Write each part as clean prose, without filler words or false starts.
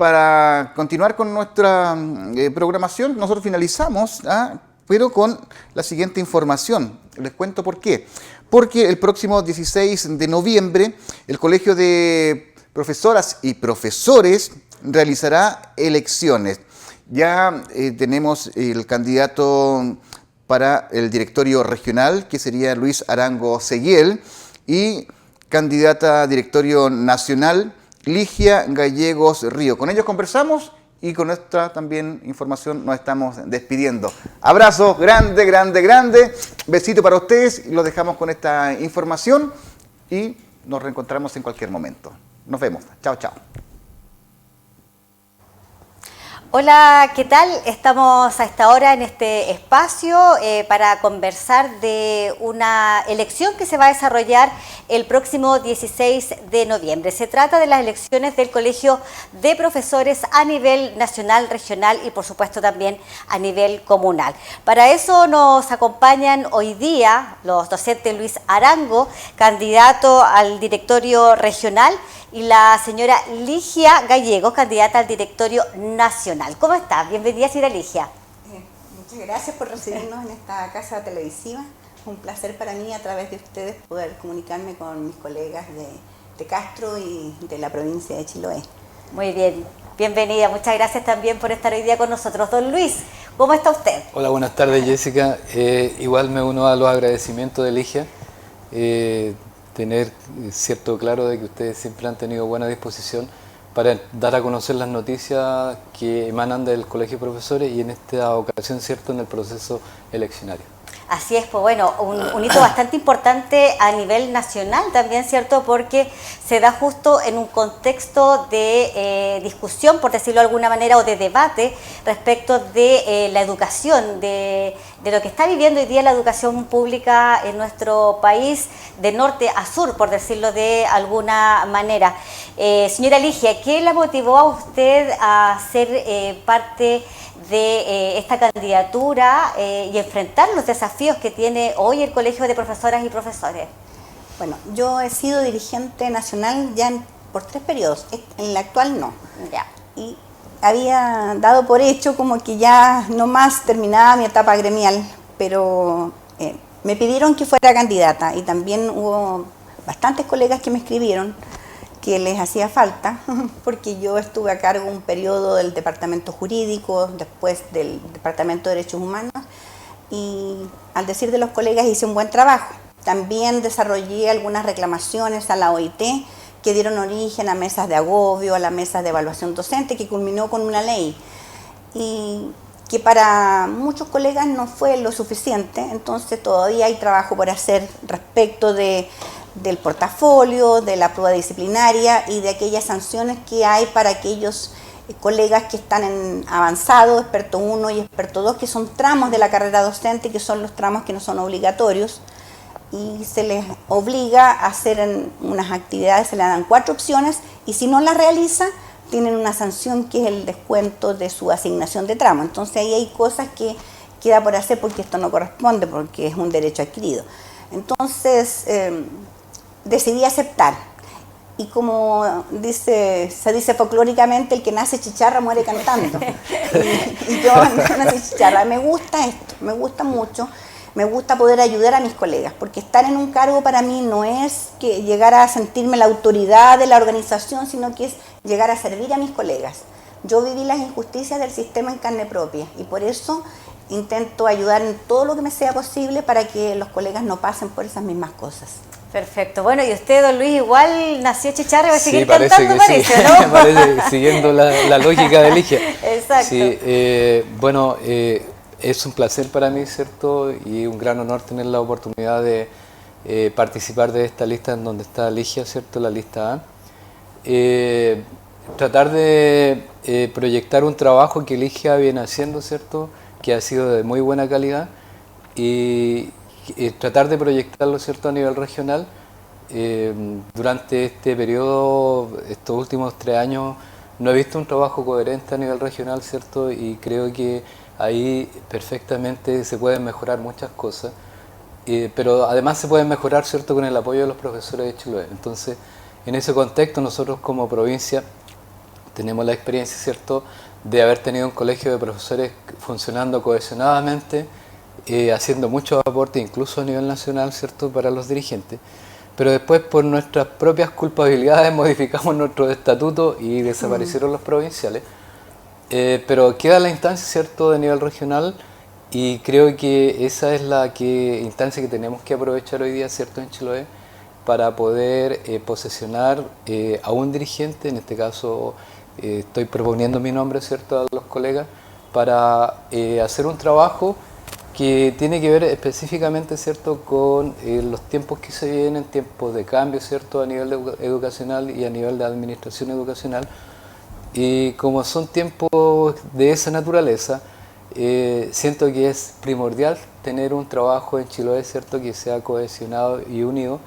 para continuar con nuestra programación, nosotros finalizamos, pero con la siguiente información. Les cuento por qué. Porque el próximo 16 de noviembre, el Colegio de Profesoras y Profesores realizará elecciones. Ya tenemos el candidato para el directorio regional, que sería Luis Arango Seguiel, y candidata a directorio nacional, Ligia Gallegos Río. Con ellos conversamos y con nuestra también información nos estamos despidiendo. Abrazo grande, grande, grande. Besito para ustedes y los dejamos con esta información y nos reencontramos en cualquier momento. Nos vemos. Chao, chao. Hola, ¿qué tal? Estamos a esta hora en este espacio para conversar de una elección que se va a desarrollar el próximo 16 de noviembre. Se trata de las elecciones del Colegio de Profesores a nivel nacional, regional y por supuesto también a nivel comunal. Para eso nos acompañan hoy día los docentes Luis Arango, candidato al directorio regional, y la señora Ligia Gallegos, candidata al directorio nacional. ¿Cómo está? Bienvenida, señora Ligia. Muchas gracias por recibirnos en esta casa televisiva. Es un placer para mí, a través de ustedes, poder comunicarme con mis colegas de Castro y de la provincia de Chiloé. Muy bien, bienvenida. Muchas gracias también por estar hoy día con nosotros. Don Luis, ¿cómo está usted? Hola, buenas tardes, Jessica. Igual me uno a los agradecimientos de Ligia. Tener cierto claro de que ustedes siempre han tenido buena disposición para dar a conocer las noticias que emanan del Colegio de Profesores y en esta ocasión, cierto, en el proceso eleccionario. Así es, pues bueno, un hito bastante importante a nivel nacional también, ¿cierto? Porque se da justo en un contexto de discusión, por decirlo de alguna manera, o de debate respecto de la educación, de lo que está viviendo hoy día la educación pública en nuestro país, de norte a sur, por decirlo de alguna manera. Señora Ligia, ¿qué la motivó a usted a ser parte de esta candidatura y enfrentar los desafíos que tiene hoy el Colegio de Profesoras y Profesores? Bueno, yo he sido dirigente nacional ya por 3 periodos, en la actual no. Ya. Y había dado por hecho como que ya no más terminaba mi etapa gremial, pero me pidieron que fuera candidata y también hubo bastantes colegas que me escribieron que les hacía falta, porque yo estuve a cargo un periodo del departamento jurídico, después del departamento de derechos humanos, y al decir de los colegas hice un buen trabajo. También desarrollé algunas reclamaciones a la OIT que dieron origen a mesas de agobio, a las mesas de evaluación docente, que culminó con una ley, y que para muchos colegas no fue lo suficiente. Entonces todavía hay trabajo por hacer respecto del portafolio, de la prueba disciplinaria y de aquellas sanciones que hay para aquellos colegas que están en avanzado, experto 1 y experto 2, que son tramos de la carrera docente, que son los tramos que no son obligatorios, y se les obliga a hacer unas actividades, se le dan 4 opciones, y si no las realiza, tienen una sanción que es el descuento de su asignación de tramo. Entonces ahí hay cosas que queda por hacer porque esto no corresponde, porque es un derecho adquirido. Entonces decidí aceptar, y como se dice folclóricamente, el que nace chicharra muere cantando. y yo no nací chicharra. Me gusta esto, me gusta mucho, me gusta poder ayudar a mis colegas, porque estar en un cargo para mí no es que llegar a sentirme la autoridad de la organización, sino que es llegar a servir a mis colegas. Yo viví las injusticias del sistema en carne propia, y por eso intento ayudar en todo lo que me sea posible para que los colegas no pasen por esas mismas cosas. Perfecto. Bueno, y usted, don Luis, igual nació chicharra y va a seguir parece cantando, que parece, sí. ¿no? Parece, siguiendo la lógica de Ligia. Exacto. Sí, bueno, es un placer para mí, ¿cierto? Y un gran honor tener la oportunidad de participar de esta lista en donde está Ligia, ¿cierto? La lista A. Tratar de proyectar un trabajo que Ligia viene haciendo, ¿cierto? Que ha sido de muy buena calidad, y tratar de proyectarlo, ¿cierto?, a nivel regional. Durante este periodo, estos últimos 3 años, no he visto un trabajo coherente a nivel regional, ¿cierto? Y creo que ahí perfectamente se pueden mejorar muchas cosas, pero además se pueden mejorar, ¿cierto?, con el apoyo de los profesores de Chiloé. Entonces, en ese contexto, nosotros como provincia tenemos la experiencia, ¿cierto?, de haber tenido un colegio de profesores funcionando cohesionadamente, haciendo muchos aportes, incluso a nivel nacional, ¿cierto?, para los dirigentes. Pero después, por nuestras propias culpabilidades, modificamos nuestro estatuto y desaparecieron los provinciales. Pero queda la instancia, ¿cierto?, de nivel regional, y creo que esa es instancia que tenemos que aprovechar hoy día, ¿cierto?, en Chiloé, para poder posesionar a un dirigente. En este caso estoy proponiendo mi nombre, ¿cierto?, a los colegas, para hacer un trabajo que tiene que ver específicamente, ¿cierto?, con los tiempos que se vienen, tiempos de cambio, ¿cierto?, a nivel educacional y a nivel de administración educacional. Y como son tiempos de esa naturaleza, siento que es primordial tener un trabajo en Chiloé, ¿cierto?, que sea cohesionado y unido,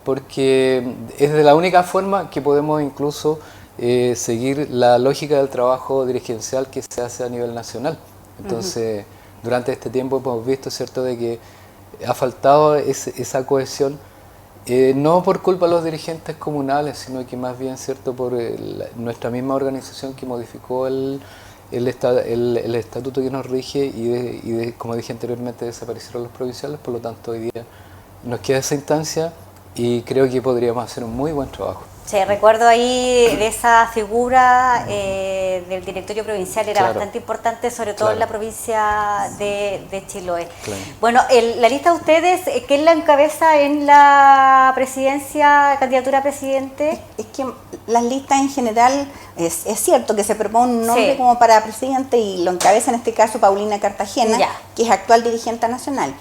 porque es de la única forma que podemos incluso seguir la lógica del trabajo dirigencial que se hace a nivel nacional. Entonces, durante este tiempo hemos visto, ¿cierto?, de que ha faltado esa cohesión, no por culpa de los dirigentes comunales, sino que más bien, ¿cierto?, por nuestra misma organización que modificó el estatuto que nos rige y como dije anteriormente, desaparecieron los provinciales. Por lo tanto, hoy día nos queda esa instancia y creo que podríamos hacer un muy buen trabajo. Sí, recuerdo ahí de esa figura del directorio provincial, era bastante importante, sobre todo en la provincia de Chiloé. Bueno, la lista de ustedes, ¿quién la encabeza en la presidencia, candidatura a presidente? Es que las listas en general, es cierto que se propone un nombre como para presidente y lo encabeza en este caso Paulina Cartagena, que es actual dirigente nacional.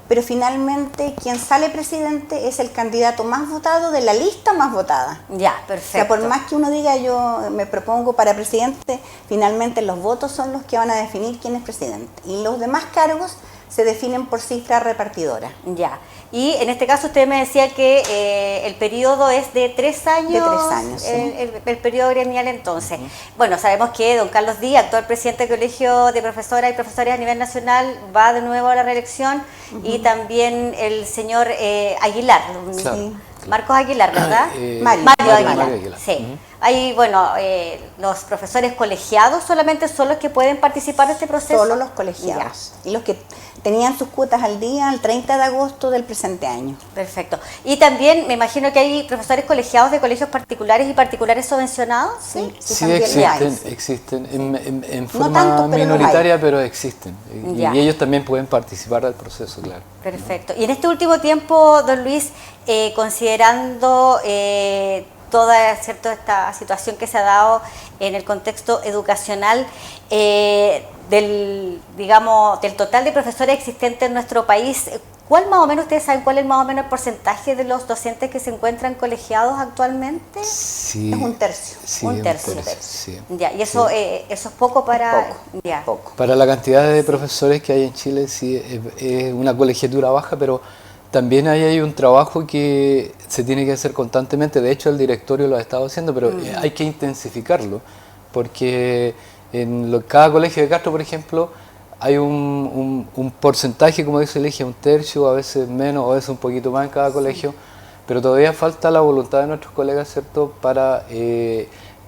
Pero finalmente quien sale presidente es el candidato más votado de la lista más votada. Ya, perfecto. O sea, por más que uno diga yo me propongo para presidente, finalmente los votos son los que van a definir quién es presidente. Y los demás cargos se definen por cifra repartidora. Ya. Y en este caso usted me decía que el periodo es de 3 años. De 3 años, sí. El periodo gremial entonces. Bueno, sabemos que don Carlos Díaz, actual presidente del Colegio de Profesoras y Profesores a nivel nacional, va de nuevo a la reelección, y también el señor Aguilar, Marcos Aguilar, ¿verdad? Mario Aguilar. Sí. Ahí, bueno, los profesores colegiados solamente son los que pueden participar de este proceso. Solo los colegiados. Y los que tenían sus cuotas al día el 30 de agosto del presente año. Perfecto. Y también me imagino que hay profesores colegiados de colegios particulares y particulares subvencionados. Sí, sí, existen en forma minoritaria, pero existen. Y ellos también pueden participar del proceso, claro. Perfecto. Y en este último tiempo, don Luis, considerando toda esta situación que se ha dado en el contexto educacional, del total de profesores existentes en nuestro país, ¿cuál más o menos, ustedes saben cuál es más o menos el porcentaje de los docentes que se encuentran colegiados actualmente? Sí, es un tercio. Sí, un tercio. Sí. Ya, y eso, eso es poco para... Poco. Para la cantidad de profesores que hay en Chile, sí, es una colegiatura baja, pero también hay un trabajo que se tiene que hacer constantemente. De hecho, el directorio lo ha estado haciendo, pero hay que intensificarlo, porque en cada colegio de Castro, por ejemplo, hay un porcentaje, como dice Ligia, un tercio, a veces menos, a veces un poquito más en cada colegio, pero todavía falta la voluntad de nuestros colegas, ¿cierto?, para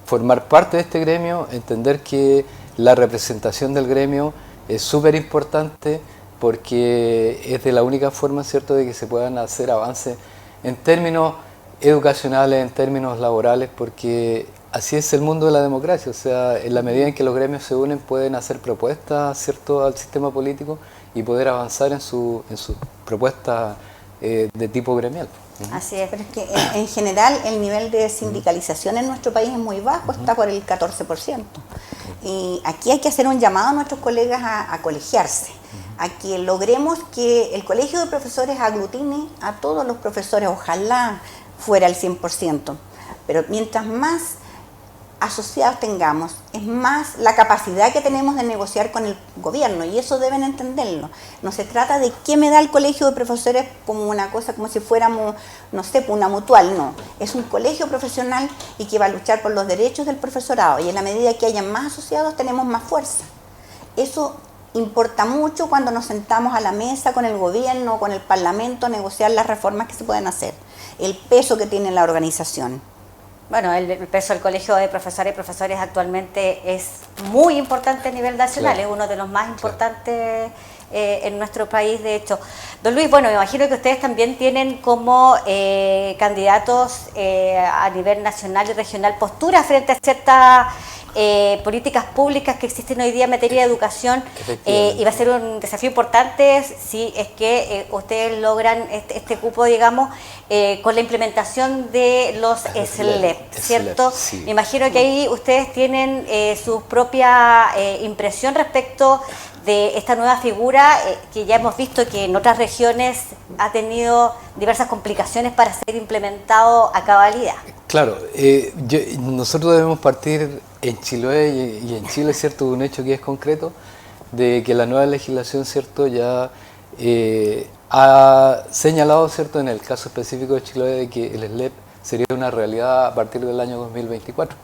formar parte de este gremio, entender que la representación del gremio es súper importante, porque es de la única forma, ¿cierto?, de que se puedan hacer avances en términos educacionales, en términos laborales, porque así es el mundo de la democracia. O sea, en la medida en que los gremios se unen, pueden hacer propuestas, ¿cierto?, al sistema político y poder avanzar en sus propuestas de tipo gremial. Así es, pero es que en general el nivel de sindicalización en nuestro país es muy bajo, está por el 14%. Y aquí hay que hacer un llamado a nuestros colegas a colegiarse, a que logremos que el colegio de profesores aglutine a todos los profesores, ojalá fuera el 100%, pero mientras más asociados tengamos, es más la capacidad que tenemos de negociar con el gobierno, y eso deben entenderlo. No se trata de qué me da el colegio de profesores como una cosa, como si fuéramos, no sé, una mutual, no. Es un colegio profesional y que va a luchar por los derechos del profesorado, y en la medida que haya más asociados tenemos más fuerza. Eso importa mucho cuando nos sentamos a la mesa con el gobierno, con el parlamento, a negociar las reformas que se pueden hacer, el peso que tiene la organización. Bueno, el peso del Colegio de Profesoras y Profesores actualmente es muy importante a nivel nacional, Claro. es uno de los más importantes en nuestro país, de hecho. Don Luis, bueno, me imagino que ustedes también tienen como candidatos a nivel nacional y regional posturas frente a ciertas políticas públicas que existen hoy día en materia de educación, y va a ser un desafío importante si es que ustedes logran este cupo, digamos, con la implementación de los SLEP, ¿cierto? Sí. Me imagino que ahí ustedes tienen su propia impresión respecto de esta nueva figura que ya hemos visto que en otras regiones ha tenido diversas complicaciones para ser implementado a cabalidad. Claro, nosotros debemos partir en Chiloé y en Chile, ¿cierto?, de un hecho que es concreto, de que la nueva legislación, ¿cierto?, ya ha señalado, ¿cierto?, en el caso específico de Chiloé, de que el SLEP sería una realidad a partir del año 2024.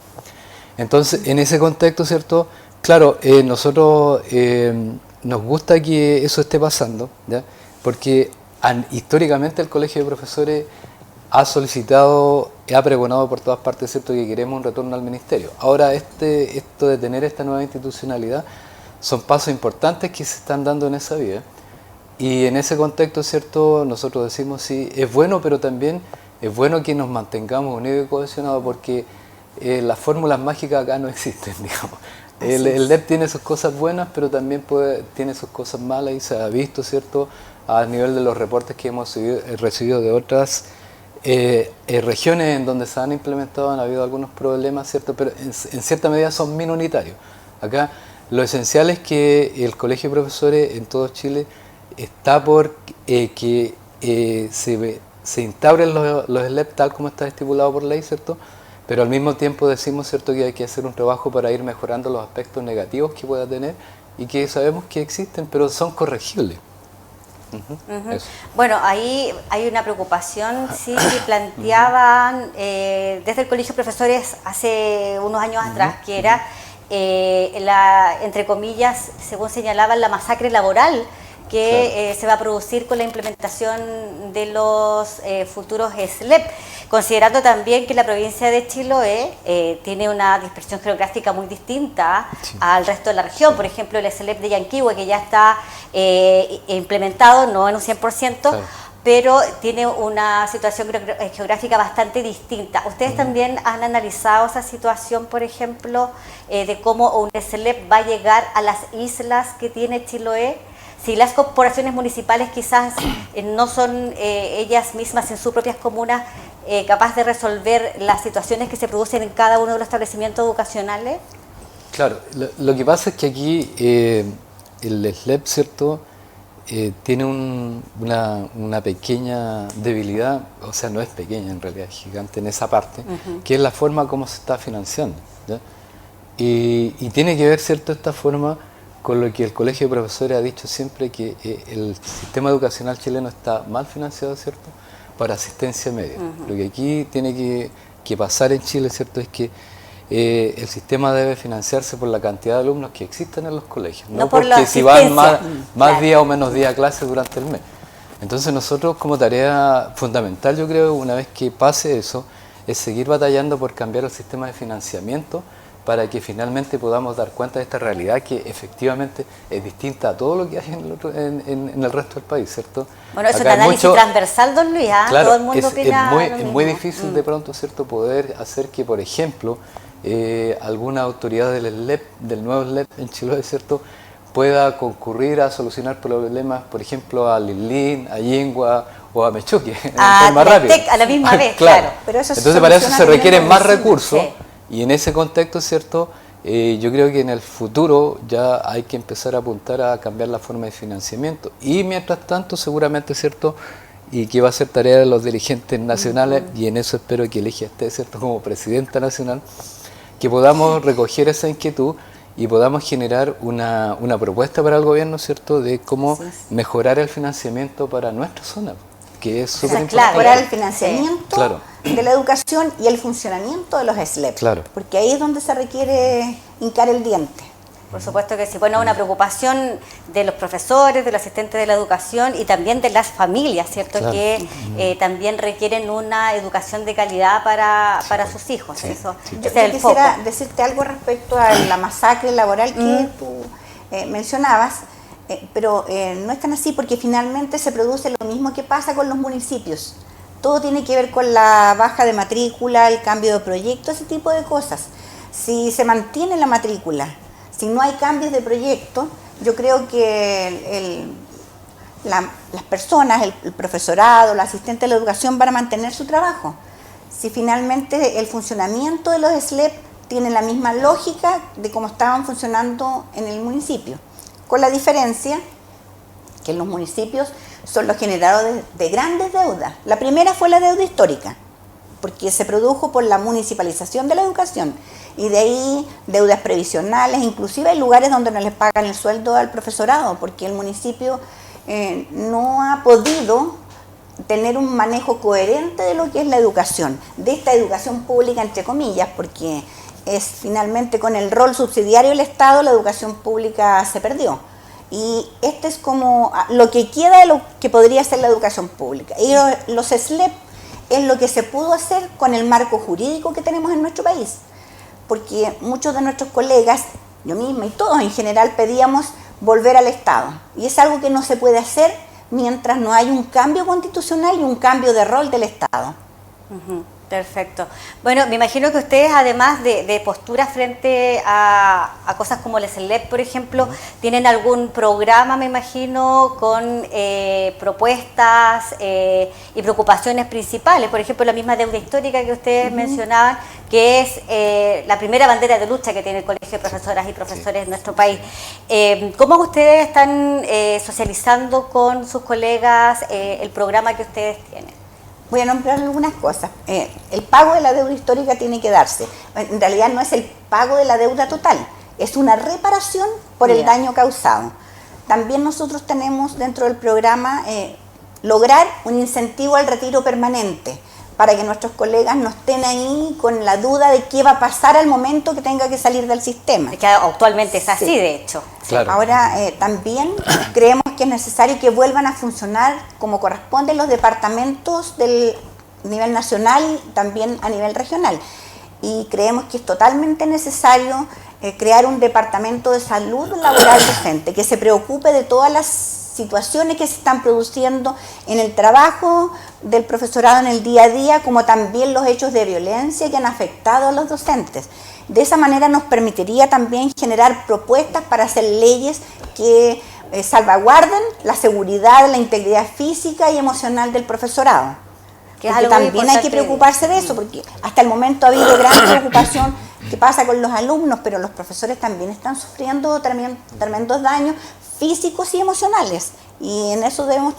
Entonces, en ese contexto, ¿cierto?, claro, nosotros nos gusta que eso esté pasando, ¿ya?, porque históricamente el Colegio de Profesores ha solicitado, ha pregonado por todas partes, ¿cierto?, que queremos un retorno al ministerio. Ahora, esto de tener esta nueva institucionalidad son pasos importantes que se están dando en esa vía. Y en ese contexto, ¿cierto?, nosotros decimos sí, es bueno, pero también es bueno que nos mantengamos unidos y cohesionados, porque las fórmulas mágicas acá no existen, digamos. El LEP tiene sus cosas buenas, pero también tiene sus cosas malas, y se ha visto, ¿cierto?, a nivel de los reportes que hemos recibido de otras regiones en donde se han implementado, han habido algunos problemas, ¿cierto?, pero en cierta medida son minoritarios. Acá lo esencial es que el Colegio de Profesores en todo Chile está por que se instauren los SLEP tal como está estipulado por ley, ¿cierto?, pero al mismo tiempo decimos, ¿cierto?, que hay que hacer un trabajo para ir mejorando los aspectos negativos que pueda tener y que sabemos que existen, pero son corregibles. Bueno, ahí hay una preocupación, sí, que planteaban desde el Colegio de Profesores hace unos años atrás, que era, entre comillas, según señalaban, la masacre laboral que se va a producir con la implementación de los futuros SLEP, considerando también que la provincia de Chiloé tiene una dispersión geográfica muy distinta al resto de la región. Por ejemplo, el SLEP de Yanquihue, que ya está implementado, no en un 100%, pero tiene una situación geográfica bastante distinta. ¿Ustedes también han analizado esa situación, por ejemplo, de cómo un SLEP va a llegar a las islas que tiene Chiloé? Si las corporaciones municipales quizás no son ellas mismas en sus propias comunas capaces de resolver las situaciones que se producen en cada uno de los establecimientos educacionales. Claro, lo que pasa es que aquí el SLEP, ¿cierto?, tiene una pequeña debilidad, o sea, no es pequeña en realidad, es gigante en esa parte, que es la forma como se está financiando, ¿ya? Y tiene que ver, ¿cierto?, esta forma con lo que el Colegio de Profesores ha dicho siempre, que el sistema educacional chileno está mal financiado, ¿cierto?, para asistencia media. Lo que aquí tiene que pasar en Chile, ¿cierto?, es que el sistema debe financiarse por la cantidad de alumnos que existen en los colegios, no por la porque si van más claro, días o menos días a clase durante el mes. Entonces nosotros, como tarea fundamental, yo creo, una vez que pase eso, es seguir batallando por cambiar el sistema de financiamiento para que finalmente podamos dar cuenta de esta realidad que efectivamente es distinta a todo lo que hay en el resto del país, ¿cierto? Bueno, eso es un análisis transversal, don Luis, ¿ah? Claro, todo el mundo opina es muy difícil de pronto, ¿cierto?, poder hacer que, por ejemplo, alguna autoridad del SLEP, del nuevo SLEP en Chiloé, ¿cierto?, pueda concurrir a solucionar problemas, por ejemplo, a Lilín, a Yingua o a Mechoque, más rápido. A la misma vez, claro. Pero eso entonces para eso se requieren más recursos, y en ese contexto, ¿cierto?, yo creo que en el futuro ya hay que empezar a apuntar a cambiar la forma de financiamiento. Y mientras tanto, seguramente, ¿cierto?, y que va a ser tarea de los dirigentes nacionales, y en eso espero que Ligia esté, ¿cierto?, como presidenta nacional, que podamos recoger esa inquietud y podamos generar una propuesta para el gobierno, ¿cierto?, de cómo mejorar el financiamiento para nuestra zona, que es súper importante. Mejorar el financiamiento de la educación y el funcionamiento de los SLEP, porque ahí es donde se requiere hincar el diente. Por supuesto que sí. Bueno, una preocupación de los profesores, de los asistentes de la educación y también de las familias, ¿cierto? Claro. Que también requieren una educación de calidad para sus hijos. Sí. Eso, Sí. Yo ese es el foco. quisiera decirte algo respecto a la masacre laboral que tú mencionabas, pero no es tan así porque finalmente se produce lo mismo que pasa con los municipios. Todo tiene que ver con la baja de matrícula, el cambio de proyecto, ese tipo de cosas. Si se mantiene la matrícula, si no hay cambios de proyecto, yo creo que las personas, el profesorado, los asistentes de la educación van a mantener su trabajo. Si finalmente el funcionamiento de los SLEP tiene la misma lógica de cómo estaban funcionando en el municipio, con la diferencia que los municipios son los generadores de grandes deudas. La primera fue la deuda histórica, porque se produjo por la municipalización de la educación, y de ahí deudas previsionales, inclusive hay lugares donde no les pagan el sueldo al profesorado, porque el municipio no ha podido tener un manejo coherente de lo que es la educación, de esta educación pública entre comillas, porque es finalmente con el rol subsidiario del Estado la educación pública se perdió. Y este es como lo que queda de lo que podría ser la educación pública. Y los SLEP es lo que se pudo hacer con el marco jurídico que tenemos en nuestro país. Porque muchos de nuestros colegas, yo misma y todos en general, pedíamos volver al Estado. Y es algo que no se puede hacer mientras no hay un cambio constitucional y un cambio de rol del Estado. Perfecto. Bueno, me imagino que ustedes, además de posturas frente a cosas como el SLEP, por ejemplo, tienen algún programa, me imagino, con propuestas y preocupaciones principales. Por ejemplo, la misma deuda histórica que ustedes mencionaban, que es la primera bandera de lucha que tiene el Colegio de Profesoras y Profesores en nuestro país. ¿Cómo ustedes están socializando con sus colegas el programa que ustedes tienen? Voy a nombrar algunas cosas. El pago de la deuda histórica tiene que darse. En realidad no es el pago de la deuda total, es una reparación por el daño causado. También nosotros tenemos dentro del programa lograr un incentivo al retiro permanente para que nuestros colegas no estén ahí con la duda de qué va a pasar al momento que tenga que salir del sistema. Que actualmente es así, Sí. de hecho. Claro. Ahora también creemos que es necesario que vuelvan a funcionar como corresponde los departamentos del nivel nacional y también a nivel regional. Y creemos que es totalmente necesario crear un departamento de salud laboral docente que se preocupe de todas las situaciones que se están produciendo en el trabajo del profesorado en el día a día, como también los hechos de violencia que han afectado a los docentes. De esa manera nos permitiría también generar propuestas para hacer leyes que salvaguarden la seguridad, la integridad física y emocional del profesorado. Que es Porque algo también hay importante. que preocuparse de eso, porque hasta el momento ha habido gran preocupación que pasa con los alumnos, pero los profesores también están sufriendo tremendos daños físicos y emocionales. Y en eso debemos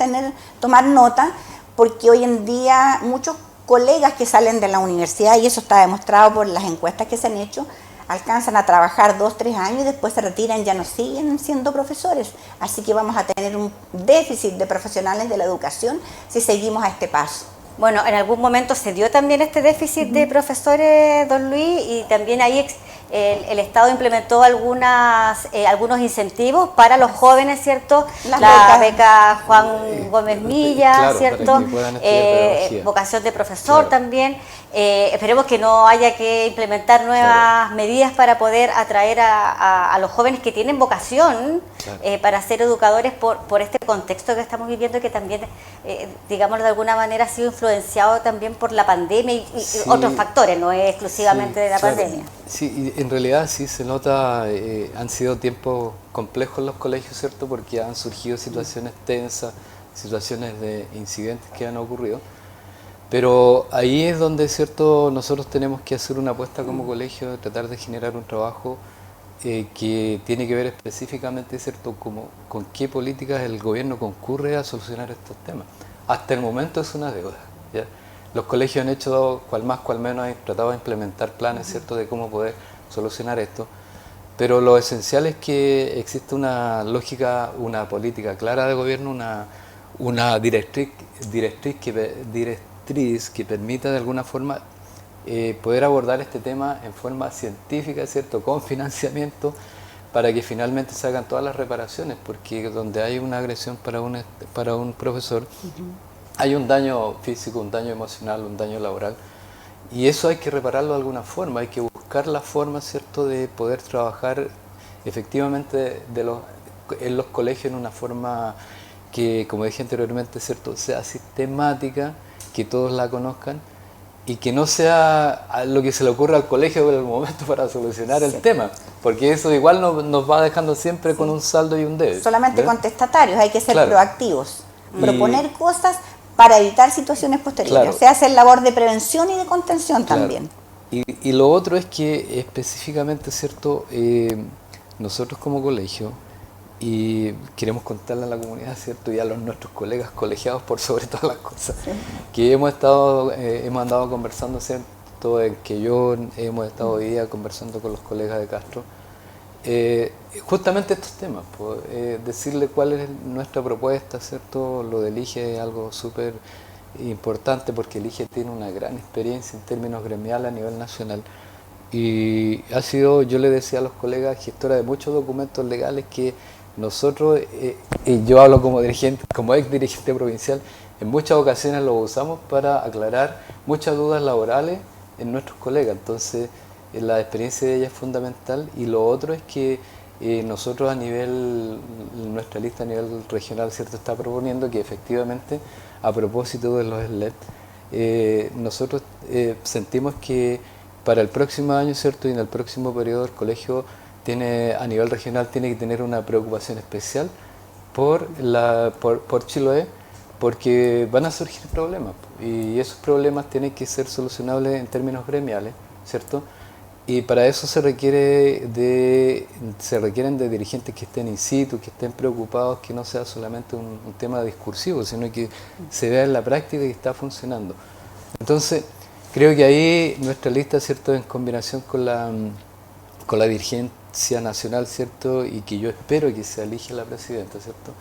tomar nota, porque hoy en día muchos colegas que salen de la universidad, y eso está demostrado por las encuestas que se han hecho, alcanzan a trabajar 2, 3 años y después se retiran, ya no siguen siendo profesores. Así que vamos a tener un déficit de profesionales de la educación si seguimos a este paso. Bueno, en algún momento se dio también este déficit de profesores, don Luis, y también ahí el Estado implementó algunos incentivos para los jóvenes, ¿cierto? La beca Juan Gómez Milla, claro, ¿cierto? para que puedan estudiar pedagogía. Vocación de profesor Claro. también. Esperemos que no haya que implementar nuevas medidas para poder atraer a los jóvenes que tienen vocación para ser educadores por este contexto que estamos viviendo, que también, digámoslo de alguna manera, ha sido influenciado también por la pandemia y otros factores, no es exclusivamente de la pandemia. Sí, y en realidad sí se nota, han sido tiempos complejos en los colegios, ¿cierto? Porque han surgido situaciones tensas, situaciones de incidentes que han ocurrido. Pero ahí es donde, ¿cierto?, nosotros tenemos que hacer una apuesta como colegio, tratar de generar un trabajo que tiene que ver específicamente, ¿cierto?, con qué políticas el gobierno concurre a solucionar estos temas. Hasta el momento es una deuda, ¿ya? Los colegios han hecho, cual más, cual menos, han tratado de implementar planes, ¿cierto?, de cómo poder solucionar esto. Pero lo esencial es que existe una lógica, una política clara de gobierno, una directriz que permita de alguna forma poder abordar este tema en forma científica, ¿cierto?, con financiamiento, para que finalmente se hagan todas las reparaciones, porque donde hay una agresión para un profesor, hay un daño físico, un daño emocional, un daño laboral, y eso hay que repararlo de alguna forma, hay que buscar la forma, ¿cierto?, de poder trabajar efectivamente en los colegios en una forma que, como dije anteriormente, ¿cierto?, sea sistemática, que todos la conozcan, y que no sea lo que se le ocurra al colegio en el momento para solucionar el tema, porque eso igual nos va dejando siempre con un saldo y un debe. Solamente contestatarios, hay que ser proactivos, Y proponer cosas para evitar situaciones posteriores. Se hace labor de prevención y de contención también. Y lo otro es que específicamente, ¿cierto?, nosotros como colegio, y queremos contarle a la comunidad, ¿cierto?, y a nuestros colegas colegiados por sobre todas las cosas, que hemos andado conversando, ¿cierto?, en que hemos estado hoy día conversando con los colegas de Castro, justamente estos temas, decirle cuál es nuestra propuesta, ¿cierto? Lo del IGE es algo súper importante porque el IGE tiene una gran experiencia en términos gremiales a nivel nacional y ha sido, yo le decía a los colegas, gestora de muchos documentos legales que nosotros, y yo hablo como dirigente, como ex dirigente provincial, en muchas ocasiones lo usamos para aclarar muchas dudas laborales en nuestros colegas. Entonces, la experiencia de ella es fundamental y lo otro es que nosotros nuestra lista a nivel regional, ¿cierto?, está proponiendo que efectivamente, a propósito de los SLED, nosotros sentimos que para el próximo año, ¿cierto?, y en el próximo periodo el colegio a nivel regional tiene que tener una preocupación especial por Chiloé, porque van a surgir problemas y esos problemas tienen que ser solucionables en términos gremiales, ¿cierto? Y para eso se requieren de dirigentes que estén in situ, que estén preocupados, que no sea solamente un tema discursivo, sino que se vea en la práctica y está funcionando. Entonces, creo que ahí nuestra lista, ¿cierto?, en combinación con la dirigencia nacional, ¿cierto?, y que yo espero que se elige la presidenta, ¿cierto?,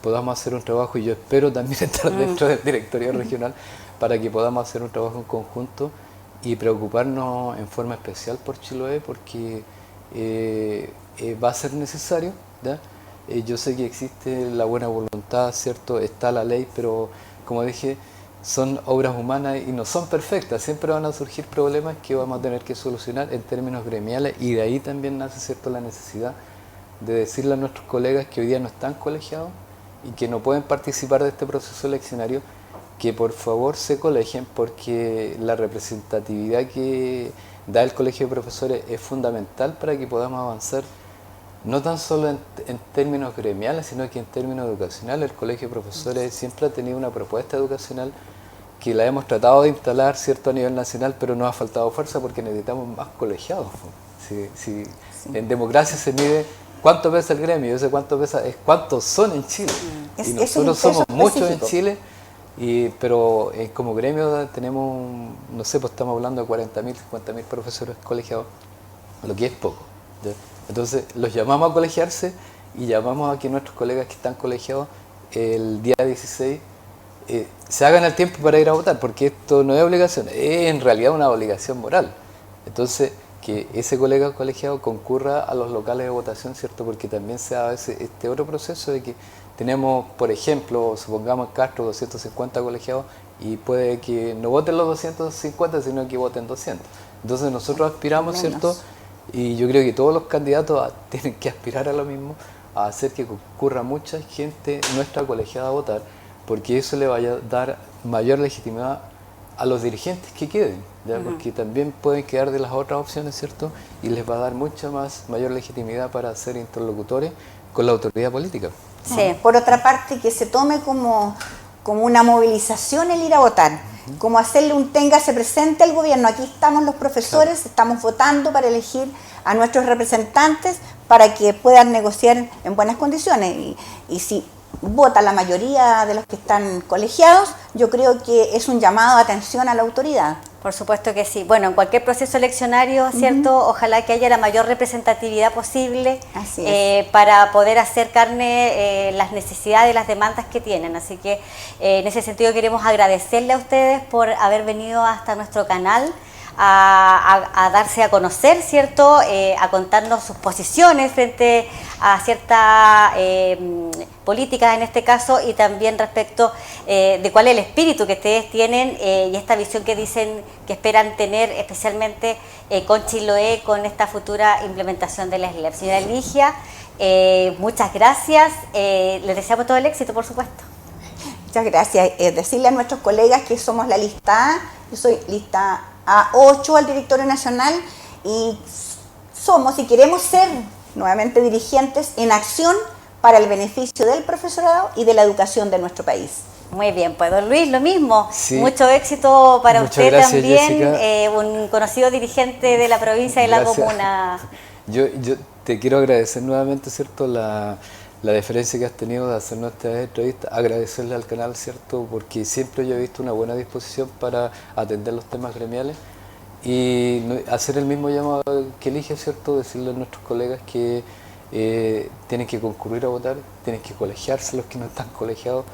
podamos hacer un trabajo, y yo espero también estar dentro del directorio regional para que podamos hacer un trabajo en conjunto y preocuparnos en forma especial por Chiloé, porque va a ser necesario, ¿ya? Yo sé que existe la buena voluntad, ¿cierto?, está la ley, pero como dije, son obras humanas y no son perfectas, siempre van a surgir problemas que vamos a tener que solucionar en términos gremiales, y de ahí también nace, ¿cierto?, la necesidad de decirle a nuestros colegas que hoy día no están colegiados y que no pueden participar de este proceso eleccionario, que por favor se colegien, porque la representatividad que da el Colegio de Profesores es fundamental para que podamos avanzar, no tan solo en términos gremiales, sino que en términos educacionales. El Colegio de Profesores siempre ha tenido una propuesta educacional que la hemos tratado de instalar, ¿cierto?, a nivel nacional, pero nos ha faltado fuerza porque necesitamos más colegiados. Sí. En democracia se mide cuánto pesa el gremio, yo sé cuánto pesa, es cuántos son en Chile. Y nosotros somos muchos en Chile, pero como gremio tenemos, no sé, pues estamos hablando de 40.000, 50.000 profesores colegiados, lo que es poco, ¿ya? Entonces los llamamos a colegiarse y llamamos a que nuestros colegas que están colegiados el día 16 se hagan el tiempo para ir a votar, porque esto no es obligación, es en realidad una obligación moral. Entonces, que ese colega colegiado concurra a los locales de votación, ¿cierto? Porque también se da este otro proceso de que tenemos, por ejemplo, supongamos en Castro 250 colegiados y puede que no voten los 250, sino que voten 200. Entonces nosotros aspiramos, ¿cierto? Y yo creo que todos los candidatos tienen que aspirar a lo mismo, a hacer que concurra mucha gente nuestra colegiada a votar, porque eso le vaya a dar mayor legitimidad a los dirigentes que queden, ¿ya? Porque también pueden quedar de las otras opciones, ¿cierto? Y les va a dar mayor legitimidad para ser interlocutores con la autoridad política. Sí, por otra parte, que se tome como una movilización el ir a votar, como hacerle un téngase presente al gobierno. Aquí estamos los profesores, estamos votando para elegir a nuestros representantes para que puedan negociar en buenas condiciones. Y si vota la mayoría de los que están colegiados, yo creo que es un llamado de atención a la autoridad. Por supuesto que sí. Bueno, en cualquier proceso eleccionario, ¿cierto? Ojalá que haya la mayor representatividad posible para poder hacer carne las necesidades, las demandas que tienen. Así que en ese sentido queremos agradecerle a ustedes por haber venido hasta nuestro canal a darse a conocer, ¿cierto? A contarnos sus posiciones frente a ciertas políticas en este caso, y también respecto de cuál es el espíritu que ustedes tienen y esta visión que dicen que esperan tener especialmente con Chiloé, con esta futura implementación de la SLEP. Señora Ligia, muchas gracias, les deseamos todo el éxito, por supuesto. Muchas gracias. Decirle a nuestros colegas que somos la lista A, yo soy lista A8 al directorio nacional, y somos y queremos ser nuevamente dirigentes en acción para el beneficio del profesorado y de la educación de nuestro país. Muy bien, pues don Luis, lo mismo. Sí. Mucho éxito para Muchas usted gracias, también, un conocido dirigente de la provincia de la Gracias. comuna. Yo te quiero agradecer nuevamente, ¿cierto?, la deferencia que has tenido de hacernos esta entrevista, agradecerle al canal, ¿cierto?, porque siempre yo he visto una buena disposición para atender los temas gremiales y hacer el mismo llamado que elige, ¿cierto?, decirle a nuestros colegas que tienen que concurrir a votar, tienen que colegiarse los que no están colegiados,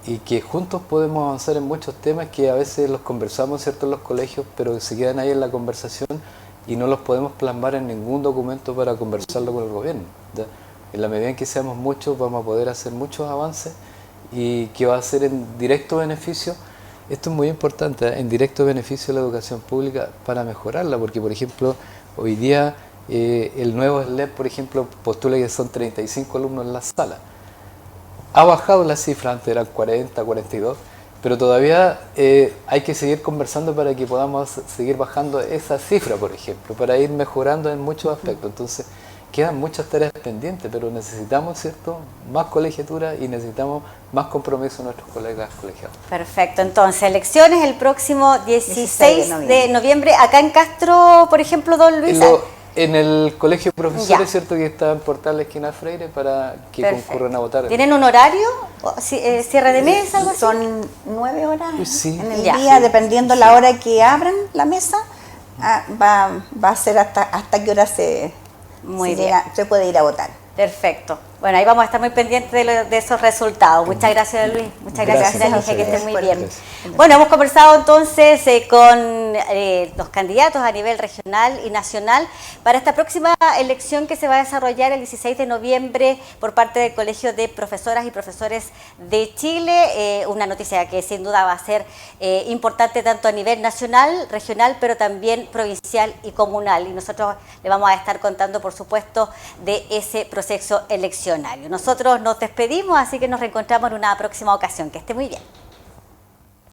y que juntos podemos avanzar en muchos temas que a veces los conversamos, ¿cierto?, en los colegios, pero se quedan ahí en la conversación y no los podemos plasmar en ningún documento para conversarlo con el gobierno, ¿ya? En la medida en que seamos muchos vamos a poder hacer muchos avances, y que va a ser en directo beneficio, esto es muy importante, en directo beneficio de la educación pública para mejorarla, porque por ejemplo hoy día el nuevo SLEP, por ejemplo, postula que son 35 alumnos en la sala. Ha bajado la cifra, antes eran 40, 42, pero todavía hay que seguir conversando para que podamos seguir bajando esa cifra, por ejemplo, para ir mejorando en muchos aspectos. Entonces, quedan muchas tareas pendientes, pero necesitamos, ¿cierto?, más colegiatura y necesitamos más compromiso de nuestros colegas colegiados. Perfecto, entonces elecciones el próximo 16 de noviembre, acá en Castro, por ejemplo, don Luis. En el colegio de profesores, Ya. ¿cierto?, que está en Portal Esquina Freire, para que Perfecto. concurran a votar. ¿Tienen un horario? ¿Cierre de mesa? Algo así? Son 9 horas Sí. en el Ya. día, Sí. dependiendo la hora que abran la mesa, va a ser hasta qué hora se puede ir a votar. Perfecto. Bueno, ahí vamos a estar muy pendientes de esos resultados. Muchas gracias, Luis. Muchas gracias, Gracias, Ligia, que gracias. estén muy bien. Gracias. Bueno, hemos conversado entonces con los candidatos a nivel regional y nacional para esta próxima elección que se va a desarrollar el 16 de noviembre por parte del Colegio de Profesoras y Profesores de Chile. Una noticia que sin duda va a ser importante tanto a nivel nacional, regional, pero también provincial y comunal. Y nosotros le vamos a estar contando, por supuesto, de ese proceso eleccionario. Nosotros nos despedimos, así que nos reencontramos en una próxima ocasión. Que esté muy bien.